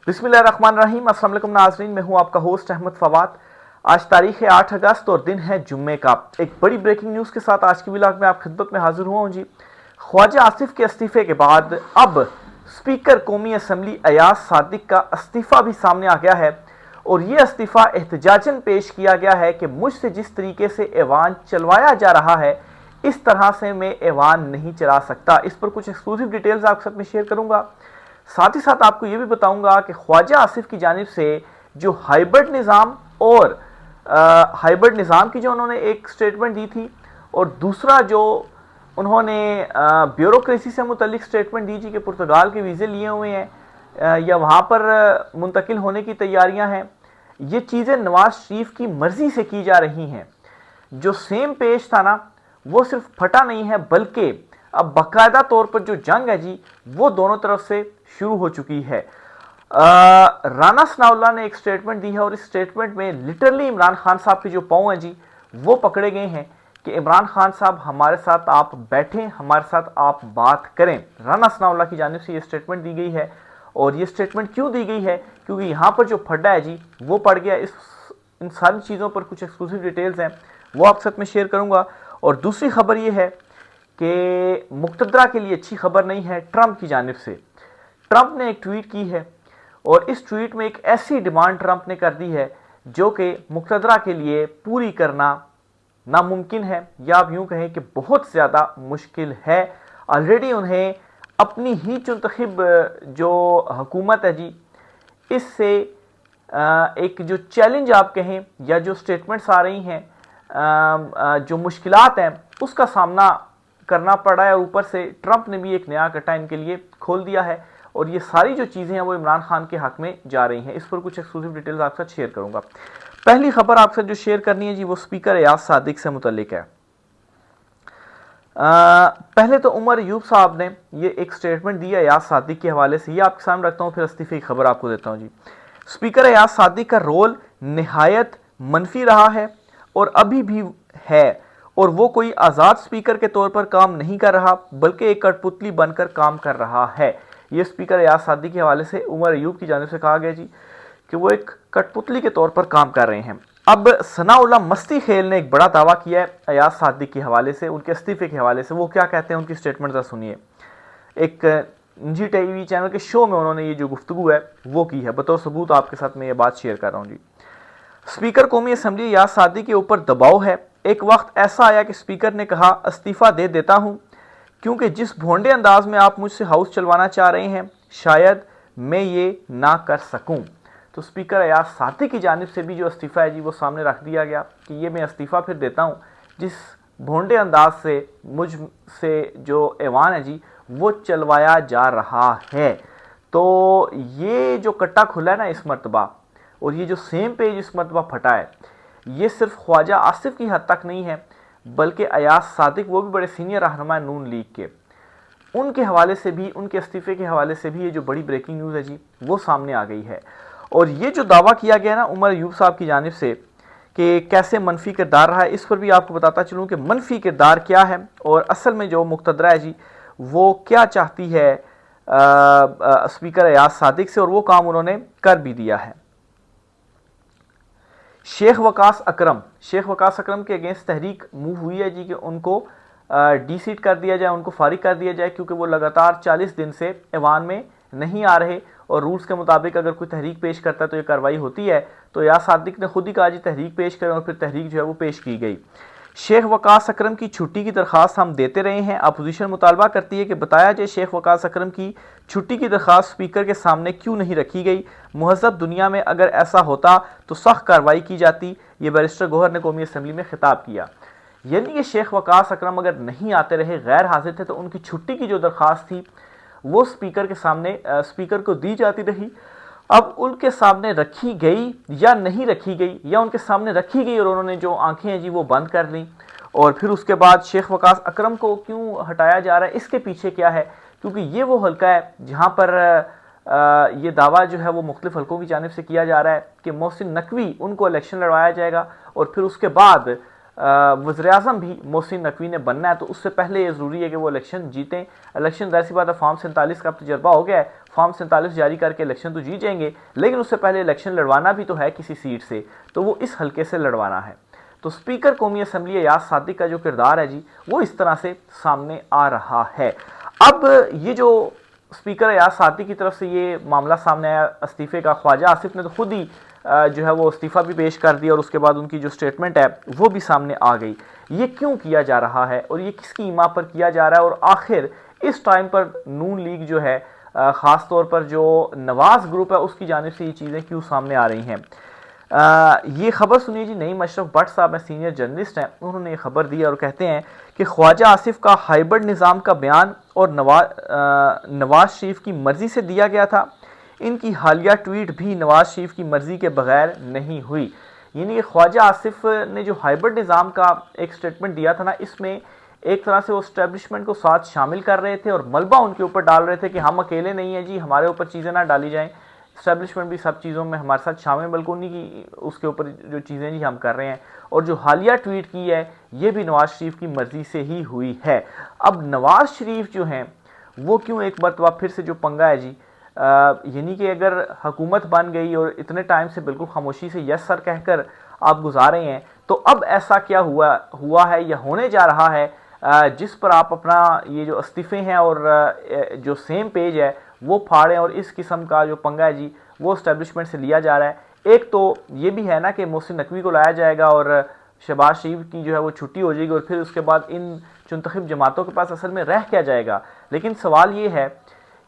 बिस्मिल्लाहिर्रहमानिर्रहीम। अस्सलाम वालेकुम नाज़रीन, मैं हूं आपका होस्ट अहमद फवाद। आज तारीख है 8 अगस्त और दिन है जुम्मे का। एक बड़ी ब्रेकिंग न्यूज़ के साथ आज की व्लॉग में आप खिदमत में हाजिर हुआ हूं जी। ख्वाजा आसिफ के इस्तीफे के बाद अब स्पीकर कौमी असम्बली अयाज सादिक का इस्तीफ़ा भी सामने आ गया है और ये इस्तीफ़ा एहतजाजन पेश किया गया है कि मुझसे जिस तरीके से ऐवान चलवाया जा रहा है इस तरह से मैं ऐवान नहीं चला सकता। इस पर कुछ एक्सक्लूसिव डिटेल्स आपके साथ में शेयर करूंगा। साथ ही साथ आपको यह भी बताऊंगा कि ख्वाजा आसिफ की जानिब से जो हाइब्रिड निज़ाम और हाइब्रिड निज़ाम की जो उन्होंने एक स्टेटमेंट दी थी और दूसरा जो उन्होंने ब्यूरोक्रेसी से मुतल्लिक स्टेटमेंट दी थी कि पुर्तगाल के वीज़े लिए हुए हैं या वहाँ पर मुंतकिल होने की तैयारियां हैं, ये चीज़ें नवाज शरीफ की मर्ज़ी से की जा रही हैं। जो सेम पेज था ना वो सिर्फ फटा नहीं है बल्कि अब बाकायदा तौर पर जो जंग है जी वो दोनों तरफ से शुरू हो चुकी है। राना सनाउल्लाह ने एक स्टेटमेंट दी है और इस स्टेटमेंट में लिटरली इमरान खान साहब के जो पाँव हैं जी वो पकड़े गए हैं कि इमरान खान साहब हमारे साथ आप बैठें, हमारे साथ आप बात करें। राना सनाउल्लाह की जानिब से ये स्टेटमेंट दी गई है और ये स्टेटमेंट क्यों दी गई है क्योंकि यहाँ पर जो फड्डा है जी वो पड़ गया। इन सारी चीज़ों पर कुछ एक्सक्लूसिव डिटेल्स हैं वो आप साथ में शेयर करूँगा। और दूसरी खबर ये है कि मुक़्तदरा के लिए अच्छी खबर नहीं है। ट्रंप की जानिब से ट्रंप ने एक ट्वीट की है और इस ट्वीट में एक ऐसी डिमांड ट्रंप ने कर दी है जो कि मुक़्तदरा के लिए पूरी करना नामुमकिन है या आप यूँ कहें कि बहुत ज़्यादा मुश्किल है। ऑलरेडी उन्हें अपनी ही मुंतखब जो हुकूमत है जी इससे एक जो चैलेंज आप कहें या जो स्टेटमेंट्स आ रही हैं, जो मुश्किलात हैं उसका सामना करना पड़ा है और ऊपर से ट्रंप ने भी एक नया कट्टा इनके लिए खोल दिया है और ये सारी जो चीज़ें हैं वो इमरान खान के हक में जा रही हैं। इस पर कुछ एक्सक्लूसिव डिटेल्स आपके साथ शेयर करूंगा। पहली खबर आपसे जो शेयर करनी है जी वो स्पीकर अयाज सादिक से मुतल्लिक है। पहले तो उमर अयूब साहब ने ये एक स्टेटमेंट दिया अयाज सादिक के हवाले से, ये आपके सामने रखता हूँ, फिर इस्तीफे की खबर आपको देता हूँ जी। स्पीकर अयाज सादिक का रोल निहायत मनफी रहा है और अभी भी है और वो कोई आज़ाद स्पीकर के तौर पर काम नहीं कर रहा बल्कि एक कठपुतली बनकर काम कर रहा है। ये स्पीकर अयाज सादिक के हवाले से उमर अयूब की जानिब से कहा गया जी कि वो एक कठपुतली के तौर पर काम कर रहे हैं। अब सनाउल्लाह मस्ती खेल ने एक बड़ा दावा किया है अयाज सादिक के हवाले से, उनके इस्तीफे के हवाले से। वो क्या कहते हैं उनकी स्टेटमेंट जरा सुनिए। एक निजी टीवी चैनल के शो में उन्होंने ये जो गुफ्तगू है वो की है। बतौर सबूत आपके साथ मैं ये बात शेयर कर रहा हूँ जी। स्पीकर कौमी असम्बली अयाज सादिक के ऊपर दबाव है। एक वक्त ऐसा आया कि स्पीकर ने कहा इस्तीफ़ा दे देता हूँ क्योंकि जिस भोंडे अंदाज में आप मुझसे हाउस चलवाना चाह रहे हैं शायद मैं ये ना कर सकूं। तो स्पीकर अयाज सादिक की जानिब से भी जो इस्तीफ़ा है जी वो सामने रख दिया गया कि ये मैं इस्तीफ़ा फिर देता हूँ जिस भोंडे अंदाज से मुझ से जो ऐवान है जी वो चलवाया जा रहा है। तो ये जो कट्टा खुला है ना इस मरतबा और ये जो सेम पेज इस मरतबा फटा है ये सिर्फ ख्वाजा आसिफ की हद तक नहीं है बल्कि अयाज सादिक वो भी बड़े सीनियर रहनुमा नून लीग के, उनके हवाले से भी, उनके इस्तीफे के हवाले से भी ये जो बड़ी ब्रेकिंग न्यूज़ है जी वो सामने आ गई है। और ये जो दावा किया गया ना उमर अयूब साहब की जानिब से कि कैसे मनफी किरदार रहा है इस पर भी आपको बताता चलूँ कि मनफी किरदार क्या है और असल में जो मुक़्तदरा है जी वो क्या चाहती है स्पीकर अयाज सादिक से और वो काम उन्होंने कर भी दिया है। शेख वकास अकरम के अगेंस्ट तहरीक मूव हुई है जी कि उनको डी सीट कर दिया जाए, उनको फारिग कर दिया जाए क्योंकि वो लगातार 40 दिन से ऐवान में नहीं आ रहे और रूल्स के मुताबिक अगर कोई तहरीक पेश करता है तो ये कार्रवाई होती है। तो अयाज सादिक ने खुद ही कहा जी तहरीक पेश करें और फिर तहरीक जो है वो पेश की गई। शेख वकास अकरम की छुट्टी की दरख्वास्त हम देते रहे हैं। अपोजिशन मुतालबा करती है कि बताया जाए शेख वकास अकरम की छुट्टी की दरख्वास्त स्पीकर के सामने क्यों नहीं रखी गई। महज़ब दुनिया में अगर ऐसा होता तो सख्त कार्रवाई की जाती। ये बैरिस्टर गौहर ने कौमी असम्बली में खिताब किया। यानी कि शेख वकास अकरम अगर नहीं आते रहे, गैर हाजिर थे, तो उनकी छुट्टी की जो दरख्वास्त थी वो स्पीकर के सामने स्पीकर को दी जाती रही। अब उनके सामने रखी गई या नहीं रखी गई या उनके सामने रखी गई और उन्होंने जो आंखें हैं जी वो बंद कर लीं और फिर उसके बाद शेख वकास अकरम को क्यों हटाया जा रहा है, इसके पीछे क्या है? क्योंकि ये वो हल्का है जहाँ पर ये दावा जो है वो मुख्तलिफ हल्कों की जानिब से किया जा रहा है कि मोहसिन नकवी उनको इलेक्शन लड़वाया जाएगा और फिर उसके बाद वज़ीर-ए-आज़म भी मोहसिन नकवी ने बनना है, तो उससे पहले ये ज़रूरी है कि वो इलेक्शन जीतें। इलेक्शन ज़ाहिर सी बात है, फॉर्म 47 का तजर्बा हो गया है, फॉर्म 47 जारी करके इलेक्शन तो जीत जाएंगे, लेकिन उससे पहले इलेक्शन लड़वाना भी तो है किसी सीट से, तो वो इस हल्के से लड़वाना है। तो स्पीकर कौमी असम्बली अयाज सादिक का जो किरदार है जी, वो इस तरह से सामने आ रहा है। अब ये जो स्पीकर अयाज सादिक की तरफ से ये मामला सामने आया इस्तीफे का, ख्वाजा आसिफ ने तो खुद ही जो है वो इस्तीफ़ा भी पेश कर दिया और उसके बाद उनकी जो स्टेटमेंट है वो भी सामने आ गई। ये क्यों किया जा रहा है और ये किसकी ईमा पर किया जा रहा है, और आखिर इस टाइम पर नून लीग जो है, ख़ास तौर पर जो नवाज ग्रुप है, उसकी जानिब से ये चीज़ें क्यों सामने आ रही हैं। ये खबर सुनिए जी, नईम अशरफ भट्ट साहब हैं, सीनियर जर्नलिस्ट हैं, उन्होंने ये खबर दी और कहते हैं कि ख्वाजा आसिफ का हाइब्रिड निज़ाम का बयान और नवाज शरीफ की मर्ज़ी से दिया गया था। इनकी हालिया ट्वीट भी नवाज शरीफ की मर्ज़ी के बगैर नहीं हुई। यानी कि ख्वाजा आसिफ ने जो हाइब्रिड निज़ाम का एक स्टेटमेंट दिया था ना, इसमें एक तरह से वो इस्टेब्लिशमेंट को साथ शामिल कर रहे थे और मलबा उनके ऊपर डाल रहे थे कि हम अकेले नहीं हैं जी, हमारे ऊपर चीज़ें ना डाली जाएं, इस्टेब्लिशमेंट भी सब चीज़ों में हमारे साथ शामिल, बल्कि उन्हीं की उसके ऊपर जो चीज़ें जी हम कर रहे हैं। और जो हालिया ट्वीट की है ये भी नवाज शरीफ की मर्ज़ी से ही हुई है। अब नवाज शरीफ जो हैं वो क्यों एक मरतबा फिर से जो पंगा है जी, यानी कि अगर हुकूमत बन गई और इतने टाइम से बिल्कुल खामोशी से यस सर कहकर आप गुजारे हैं, तो अब ऐसा क्या हुआ है या होने जा रहा है जिस पर आप अपना ये जो इस्तीफ़े हैं और जो सेम पेज है वो फाड़ें, और इस किस्म का जो पंगा है जी वो इस्टेब्लिशमेंट से लिया जा रहा है। एक तो ये भी है ना कि मोहसिन नकवी को लाया जाएगा और शहबाज शरीफ की जो है वो छुट्टी हो जाएगी, और फिर उसके बाद इन चुनतखब जमातों के पास असल में रह क्या जाएगा। लेकिन सवाल ये है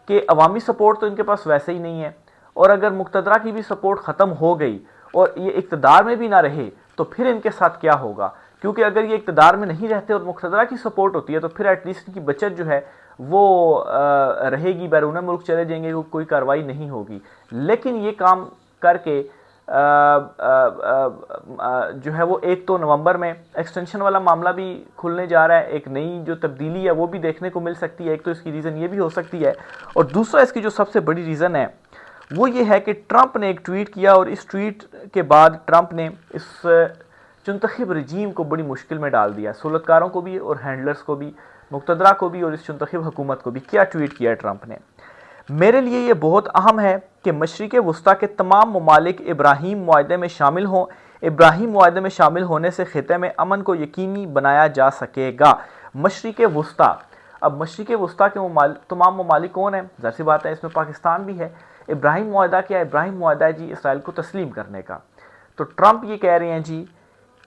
कि अवामी सपोर्ट तो इनके पास वैसे ही नहीं है, और अगर मुक्तदरा की भी सपोर्ट ख़त्म हो गई और ये इक़्तिदार में भी ना रहे तो फिर इनके साथ क्या होगा। क्योंकि अगर ये इक़्तिदार में नहीं रहते और मुक्तदरा की सपोर्ट होती है तो फिर एटलीस्ट इनकी बचत जो है वो रहेगी, बैरून मुल्क चले जाएंगे, कोई कार्रवाई नहीं होगी। लेकिन ये काम करके जो है वो एक तो नवंबर में एक्सटेंशन वाला मामला भी खुलने जा रहा है, एक नई जो तब्दीली है वो भी देखने को मिल सकती है। एक तो इसकी रीज़न ये भी हो सकती है, और दूसरा इसकी जो सबसे बड़ी रीज़न है वो ये है कि ट्रंप ने एक ट्वीट किया, और इस ट्वीट के बाद ट्रंप ने इस चुनतखब रजीम को बड़ी मुश्किल में डाल दिया, सुलतकारों को भी और हैंडलर्स को भी, मुक्तदरा को भी और इस चुनतखब हुकूमत को भी। क्या ट्वीट किया ट्रंप ने? मेरे लिए ये बहुत अहम है कि मशरिक़ वस्ता के तमाम ममालिक इब्राहीम मुआहदे में शामिल हों। इब्राहीम मुआहदे में शामिल होने से ख़िते में अमन को यकीनी बनाया जा सकेगा। मशरिक़ वस्ता, अब मशरिक़ वस्ता के तमाम ममालिक कौन है? ज़ाहिर सी बात है इसमें पाकिस्तान भी है। इब्राहीम मुआहदा क्या है? इब्राहीम मुआहदा है जी इसराइल को तस्लीम करने का। तो ट्रंप ये कह रहे हैं जी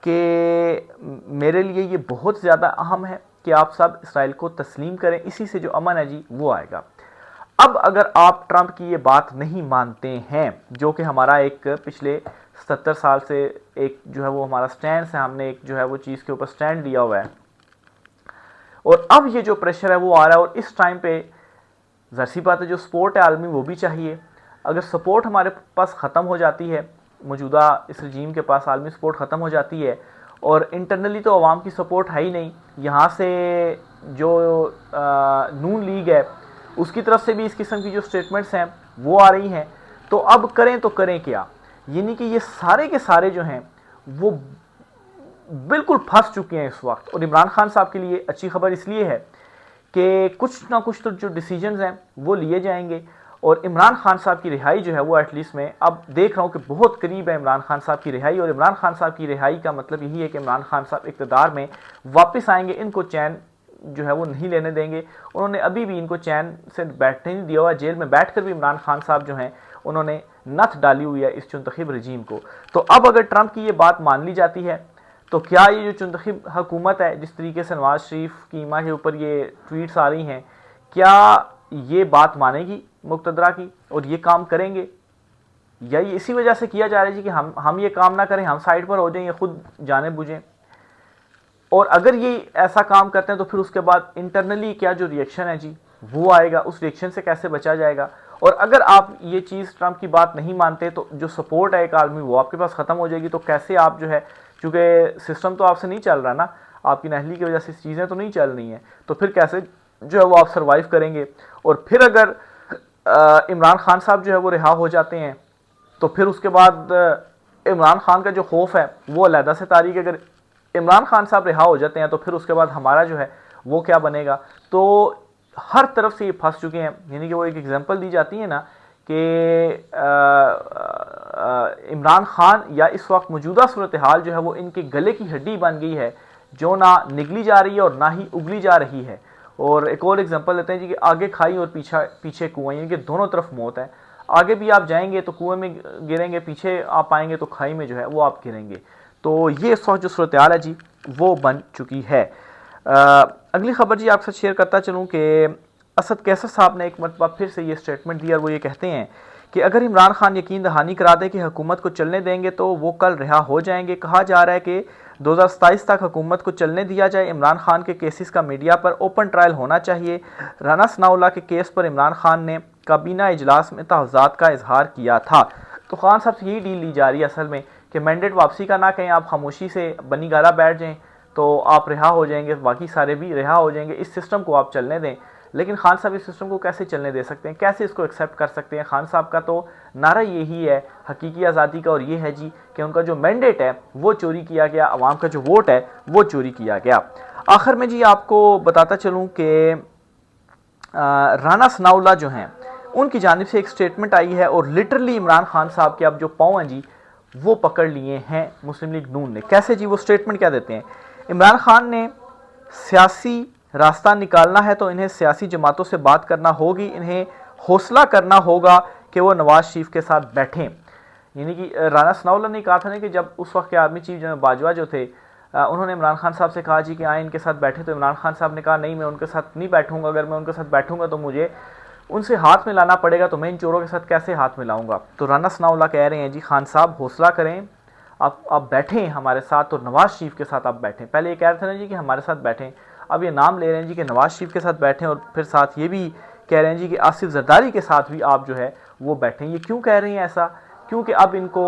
कि मेरे लिए ये बहुत ज़्यादा अहम है कि आप सब इसराइल को तस्लीम करें, इसी से जो अमन है जी वो आएगा। अब अगर आप ट्रंप की ये बात नहीं मानते हैं, जो कि हमारा एक पिछले 77 साल से एक जो है वो हमारा स्टैंड है, हमने एक जो है वो चीज़ के ऊपर स्टैंड लिया हुआ है, और अब ये जो प्रेशर है वो आ रहा है, और इस टाइम पे ज़ाहिर सी बात है जो सपोर्ट है आलमी वो भी चाहिए। अगर सपोर्ट हमारे पास ख़त्म हो जाती है, मौजूदा इस रजीम के पास आलमी सपोर्ट ख़त्म हो जाती है, और इंटरनली तो अवाम की सपोर्ट है ही नहीं, यहाँ से जो नून लीग है उसकी तरफ से भी इस किस्म की जो स्टेटमेंट्स हैं वो आ रही हैं, तो अब करें तो करें क्या। यानी कि ये सारे के सारे जो हैं वो बिल्कुल फंस चुके हैं इस वक्त। और इमरान खान साहब के लिए अच्छी खबर इसलिए है कि कुछ ना कुछ तो जो डिसीजंस हैं वो लिए जाएंगे, और इमरान खान साहब की रिहाई जो है वो एटलीस्ट मैं अब देख रहा हूँ कि बहुत करीब है इमरान खान साहब की रिहाई। और इमरान खान साहब की रिहाई का मतलब यही है कि इमरान खान साहब इक़्तिदार में वापस आएंगे, इनको चैन जो है वो नहीं लेने देंगे। उन्होंने अभी भी इनको चैन से बैठने नहीं दिया हुआ, जेल में बैठकर भी इमरान खान साहब जो हैं उन्होंने नथ डाली हुई है इस चुनतखब रजीम को। तो अब अगर ट्रंप की ये बात मान ली जाती है तो क्या ये जो चुनतखब हुकूमत है, जिस तरीके से नवाज शरीफ की ईमा के ऊपर ये ट्वीट्स आ रही हैं, क्या ये बात मानेगी मुक्तदरा की और ये काम करेंगे, या ये इसी वजह से किया जा रहा है जी कि हम ये काम ना करें, हम साइड पर हो जाएं, ये खुद जाने बुझें। और अगर ये ऐसा काम करते हैं तो फिर उसके बाद इंटरनली क्या जो रिएक्शन है जी वो आएगा, उस रिएक्शन से कैसे बचा जाएगा। और अगर आप ये चीज़ ट्रंप की बात नहीं मानते तो जो सपोर्ट है एक आलमी वो आपके पास ख़त्म हो जाएगी। तो कैसे आप जो है, चूँकि सिस्टम तो आपसे नहीं चल रहा ना, आपकी नाअहली की वजह से चीज़ें तो नहीं चल रही हैं, तो फिर कैसे जो है वो आप सर्वाइव करेंगे। और फिर अगर इमरान खान साहब जो है वो रिहा हो जाते हैं तो फिर उसके बाद इमरान खान का जो खौफ है वो अलहदा से तारीख, अगर इमरान खान साहब रिहा हो जाते हैं तो फिर उसके बाद हमारा जो है वो क्या बनेगा। तो हर तरफ से ये फंस चुके हैं। यानी कि वो एक एग्जांपल दी जाती है ना कि इमरान खान या इस वक्त मौजूदा सूरत हाल जो है वो इनके गले की हड्डी बन गई है, जो ना निगली जा रही है और ना ही उगली जा रही है। और एक और एग्जांपल लेते हैं जी कि आगे खाई और पीछे कुआं, यानी कि दोनों तरफ मौत है। आगे भी आप जाएंगे तो कुएं में गिरेंगे, पीछे आप आएंगे तो खाई में जो है वो आप गिरेंगे। तो ये इस वक्त जो सूरत हाल है जी वो बन चुकी है। अगली खबर जी आपसे शेयर करता चलूँ कि असद कैसर साहब ने एक मरतबा फिर से ये स्टेटमेंट दिया और वो ये कहते हैं कि अगर इमरान खान यकीन दहानी करा दे कि हुकूमत को चलने देंगे तो वो कल रिहा हो जाएंगे। कहा जा रहा है कि 2027 तक हुकूमत को चलने दिया जाए। इमरान खान के केसेस का मीडिया पर ओपन ट्रायल होना चाहिए। राना सनाउल्लाह के केस पर इमरान खान ने काबीना इजलास में तहफ़्ज़ात का इजहार किया था। तो खान साहब से यही डील ली जा रही है असल में कि मैंडेट वापसी का ना कहें, आप खामोशी से बनी गाला बैठ जाएं तो आप रिहा हो जाएंगे, बाकी सारे भी रिहा हो जाएंगे। इस सिस्टम को आप चलने दें। लेकिन खान साहब इस सिस्टम को कैसे चलने दे सकते हैं, कैसे इसको एक्सेप्ट कर सकते हैं। खान साहब का तो नारा यही है हकीकी आज़ादी का, और ये है जी कि उनका जो मैंडेट है वो चोरी किया गया, अवाम का जो वोट है वो चोरी किया गया। आखिर में जी आपको बताता चलूँ कि राना सनाउल्लाह जो हैं उनकी जानिब से एक स्टेटमेंट आई है और लिटरली इमरान खान साहब के अब जो पाँव हैं जी वो पकड़ लिए हैं मुस्लिम लीग नून ने। कैसे जी, वो स्टेटमेंट क्या देते हैं। इमरान खान ने सियासी रास्ता निकालना है तो इन्हें सियासी जमातों से बात करना होगी, इन्हें हौसला करना होगा कि वो नवाज शरीफ के साथ बैठें। यानी कि राना सनाउल्लाह ने कहा था ना कि जब उस वक्त के आर्मी चीफ जनरल बाजवा जो थे उन्होंने इमरान खान साहब से कहा जी कि आए इनके साथ बैठे, तो इमरान खान साहब ने कहा नहीं, मैं उनके साथ नहीं बैठूंगा। अगर मैं उनके साथ बैठूंगा तो मुझे उनसे हाथ मिलाना पड़ेगा, तो मैं इन चोरों के साथ कैसे हाथ मिलाऊंगा। तो राना सनाउल्लाह कह रहे हैं जी खान साहब हौसला करें, आप बैठें हमारे साथ और नवाज शरीफ के साथ आप बैठें। पहले ये कह रहे थे ना जी कि हमारे साथ बैठें, अब ये नाम ले रहे हैं जी कि नवाज शरीफ के साथ बैठें, और फिर साथ ये भी कह रहे हैं जी कि आसिफ जरदारी के साथ भी आप जो है वो बैठें। ये क्यों कह रहे हैं ऐसा? क्योंकि अब इनको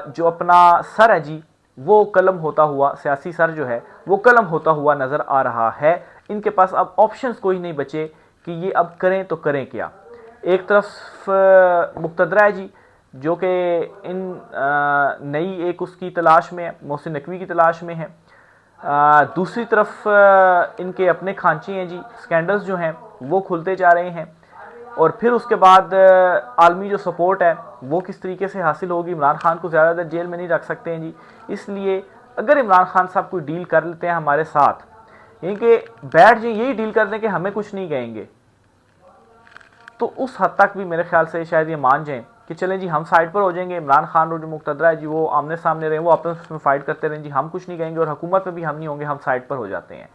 जो अपना सर है जी वो कलम होता हुआ, सियासी सर जो है वो कलम होता हुआ नज़र आ रहा है। इनके पास अब ऑप्शंस कोई नहीं बचे कि ये अब करें तो करें क्या। एक तरफ मुक्तदरा है जी जो कि इन नई एक उसकी तलाश में है, मोहसिन नकवी की तलाश में है। दूसरी तरफ इनके अपने खांचे हैं जी, स्कैंडल्स जो हैं वो खुलते जा रहे हैं। और फिर उसके बाद आलमी जो सपोर्ट है वो किस तरीके से हासिल होगी। इमरान खान को ज़्यादा देर जेल में नहीं रख सकते हैं जी, इसलिए अगर इमरान खान साहब कोई डील कर लेते हैं हमारे साथ, यानी कि बैठ जाए यही डील कर दें कि हमें कुछ नहीं कहेंगे, तो उस हद तक भी मेरे ख्याल से शायद ये मान जाएं कि चलें जी हम साइड पर हो जाएंगे। इमरान खान और जो मुक्तदरा है जी वो आमने सामने रहे, वो आपस में फाइट करते रहें जी, हम कुछ नहीं कहेंगे और हुकूमत में भी हम नहीं होंगे, हम साइड पर हो जाते हैं।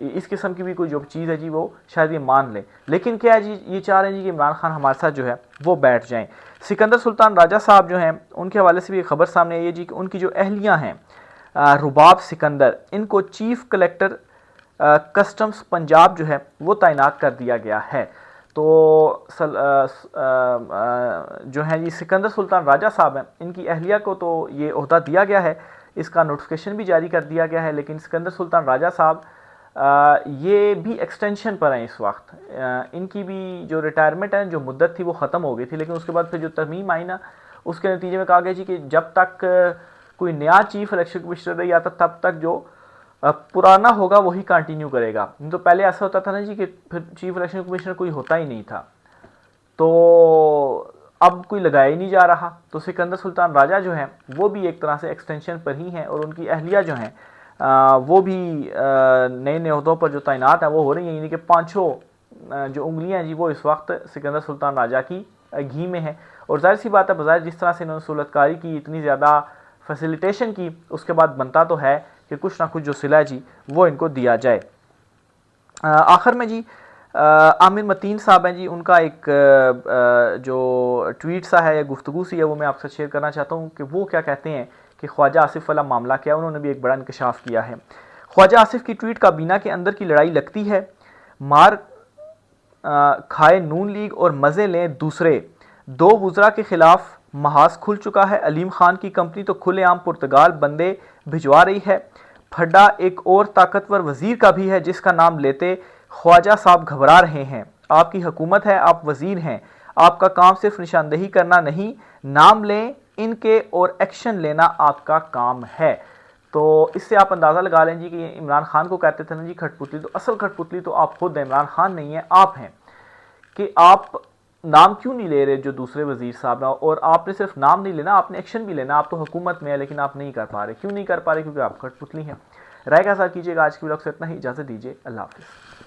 इस किस्म की भी कोई जो चीज़ है जी वो शायद ये मान लें। लेकिन क्या है जी, ये चाह रहे हैं जी कि इमरान खान हमारे साथ जो है वो बैठ जाएं। सिकंदर सुल्तान राजा साहब जो हैं उनके हवाले से भी एक खबर सामने आई है जी कि उनकी जो अहलियाँ हैं रुबाब सिकंदर, इनको चीफ कलेक्टर कस्टम्स पंजाब जो है वो तैनात कर दिया गया है। तो जो है जी सिकंदर सुल्तान राजा साहब हैं, इनकी अहलिया को तो ये ओहदा दिया गया है, इसका नोटिफिकेशन भी जारी कर दिया गया है। लेकिन सिकंदर सुल्तान राजा साहब ये भी एक्सटेंशन पर हैं इस वक्त। इनकी भी जो रिटायरमेंट है, जो मुद्दत थी वो ख़त्म हो गई थी, लेकिन उसके बाद फिर जो तरमीम आई ना उसके नतीजे में कहा गया जी कि जब तक कोई नया चीफ इलेक्शन कमिश्नर नहीं आता तब तक जो पुराना होगा वही कंटिन्यू करेगा। तो पहले ऐसा होता था ना जी कि फिर चीफ इलेक्शन कमिश्नर कोई होता ही नहीं था, तो अब कोई लगाया ही नहीं जा रहा। तो सिकंदर सुल्तान राजा जो हैं वो भी एक तरह से एक्सटेंशन पर ही हैं, और उनकी अहलिया जो हैं वो भी नए नए अहदों पर जो तैनात हैं वो हो रही हैं। यानी कि पाँचों जो उंगलियां हैं जी वो इस वक्त सिकंदर सुल्तान राजा की घी में है। और जाहिर सी बात है, बजाय जिस तरह से इन्होंने सहूलतकारी की, इतनी ज़्यादा फैसिलिटेशन की, उसके बाद बनता तो है कि कुछ ना कुछ जो सिला है जी वो इनको दिया जाए। आखिर में जी आमिर मतीन साहब हैं जी, उनका एक जो ट्वीट सा है या गुफ्तगू सी है वो मैं आपसे शेयर करना चाहता हूँ कि वो क्या कहते हैं कि ख्वाजा आसिफ वाला मामला क्या है। उन्होंने भी एक बड़ा इंकशाफ किया है। ख्वाजा आसिफ की ट्वीट काबीना के अंदर की लड़ाई लगती है, मार खाए नून लीग और मज़े लें दूसरे। दो वुज़रा के खिलाफ महाज खुल चुका है। अलीम खान की कंपनी तो खुलेआम पुर्तगाल बंदे भिजवा रही है। फड्डा एक और ताकतवर वजीर का भी है जिसका नाम लेते ख्वाजा साहब घबरा रहे हैं। आपकी हुकूमत है, आप वजीर हैं, आपका काम सिर्फ निशानदेही करना नहीं, नाम लें इनके और एक्शन लेना आपका काम है। तो इससे आप अंदाज़ा लगा लें जी कि इमरान खान को कहते थे ना जी खटपुतली, तो असल खटपुतली तो आप खुद हैं, इमरान खान नहीं है, आप हैं। कि आप नाम क्यों नहीं ले रहे जो दूसरे वजीर साहब हैं, और आपने सिर्फ नाम नहीं लेना, आपने एक्शन भी लेना। आप तो हुकूमत में है लेकिन आप नहीं कर पा रहे। क्यों नहीं कर पा रहे? क्योंकि आप कठपुतली हैं। राय का साथ कीजिएगा। आज की ब्लॉग से इतना ही, इजाज़त दीजिए, अल्लाह हाफिज़।